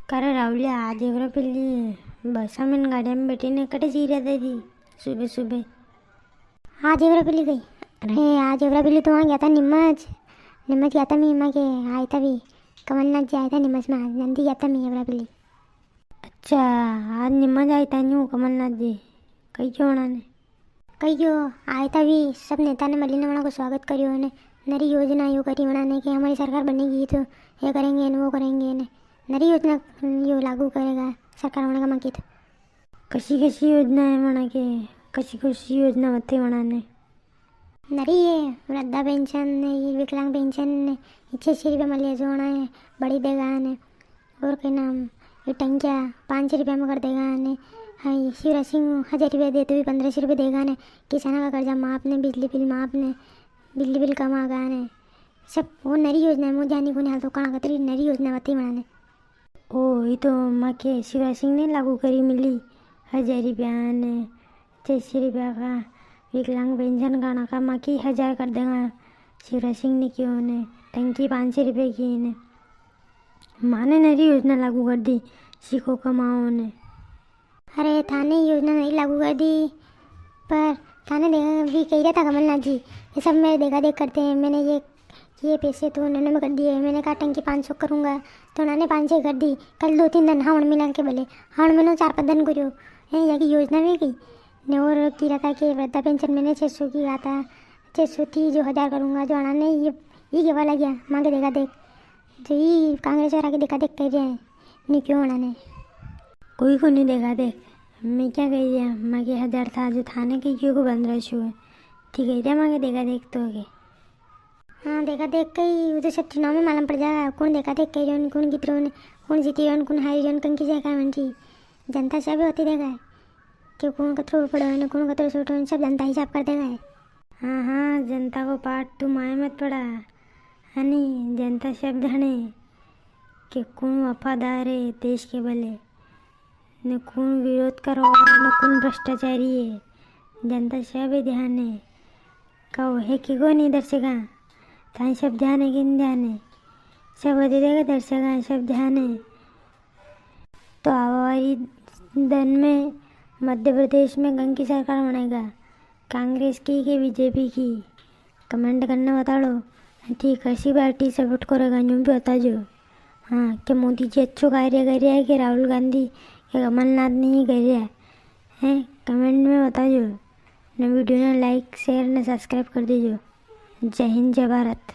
करे राहुलिया आज एवरा पेली बसा में गाड़िया में बैठी ने कटे जी रहा थी सुबह सुबह। आज एवरा पेली गई। अरे आज एवरा पेली तो वहाँ गया था निम्मच गया था। मैं के आया था भी कमलनाथ जी आया था निम्मच में। आज नंदी गया था मैं एवरा पेली। अच्छा आज निम्मच आया था न्यू कमलनाथ जी कही क्यों उन्होंने कही क्यों आया था भी। सब नेता ने मलिन वहाँ को स्वागत करियो ने नरी योजना यो करी बनाने कि हमारी सरकार बनेगी तो ये करेंगे न वो करेंगे न नरी योजना यो लागू करेगा सरकार होने का मकी। तो कशी कशी योजना है मना के कशी कशी योजना होते मनाने नरी है वृद्धा पेंशन ने ये विकलांग पेंशन ने 600 रुपये मिले जो होना है बड़ी देगा ने और क्या नाम ये टंकिया 500 रुपये में कर देगा ने। हाँ शिवराज सिंह 1000 रुपये देते हुए 1500 रुपये देगा ने। किसानों का कर्जा माफ ने बिजली बिल कम आ गया ने। सब वो नरी योजना है मुझे जानी को नहीं हाल तो कहाँ कतरी नरी योजना बताई बनाने। ओ ये तो माँ के शिवराज सिंह ने लागू करी मिली 1000 रुपया ने 600 रुपया का विकलांग पेंशन का ना का माँ की 1000 कर देगा शिवराज सिंह ने क्यों ने टंकी 500 रुपये की ने। माँ ने नई योजना लागू कर दी सीखो कमाओ ने। अरे थाने योजना नहीं लागू कर दी पर थाने देखा भी कह रहा था कमलनाथ जी ये सब मेरे देखा देख करते हैं। मैंने ये पैसे तो उन्होंने में कर दिए। मैंने कहा टंकी 500 करूँगा तो उन्होंने 500 कर दी। कल 2-3 दिन हाउण मिला के बोले हाउण मैंने 4-5 दिन करो है या की योजना में गई ने। और की रहा था कि वृद्धा पेंशन मैंने 600 की कहा था 600 थी जो 1000 करूँगा जो उन्होंने ये के वाला गया माँ के देखा देख जो ये कांग्रेस वाला के देखा देख कह रहे हैं नहीं क्यों उन्होंने कोई को नहीं देखा देख। मैं क्या कह रही माँ के 1000 था जो थाने के क्यों को बंद रशु है ठीक है क्या माँ के देखा देख तो के। हाँ देखा देख कही वो तो सब चुनाव में मालूम पड़ जाएगा कौन देखा देख कही रहे कौन कितने ने कौन जीती रहे कौन हारी रहे कौन की जगह मंत्री जनता से भी होती देखा है कि कौन कतरो पड़ो है कौन कतरो छोटो सब जनता हिसाब कर देगा है। हाँ जनता को पाठ तुम आए मत पड़ा है नहीं जनता सब जाने कि कौन वफादार है देश के भले न कौन विरोध करो न कौन भ्रष्टाचारी है। जनता सब ध्यान है कहो है कि कौन इधर से कहाँ ताई सब ध्यान है कि नहीं ध्यान है सब होते देगा दर्शक सब ध्यान है। तो आवारी दिन में मध्य प्रदेश में गंग की सरकार बनेगा कांग्रेस की कि बीजेपी की कमेंट करना बता दो ठीक है। पार्टी सपोर्ट करेगा यूँ भी बता जो। हाँ कि मोदी जी अच्छो कार्य कर रहा है कि राहुल गांधी या कमलनाथ नहीं कर रहा है कमेंट में बता जो। न वीडियो ने लाइक शेयर न सब्सक्राइब कर दीजिए। जय हिंद जय भारत।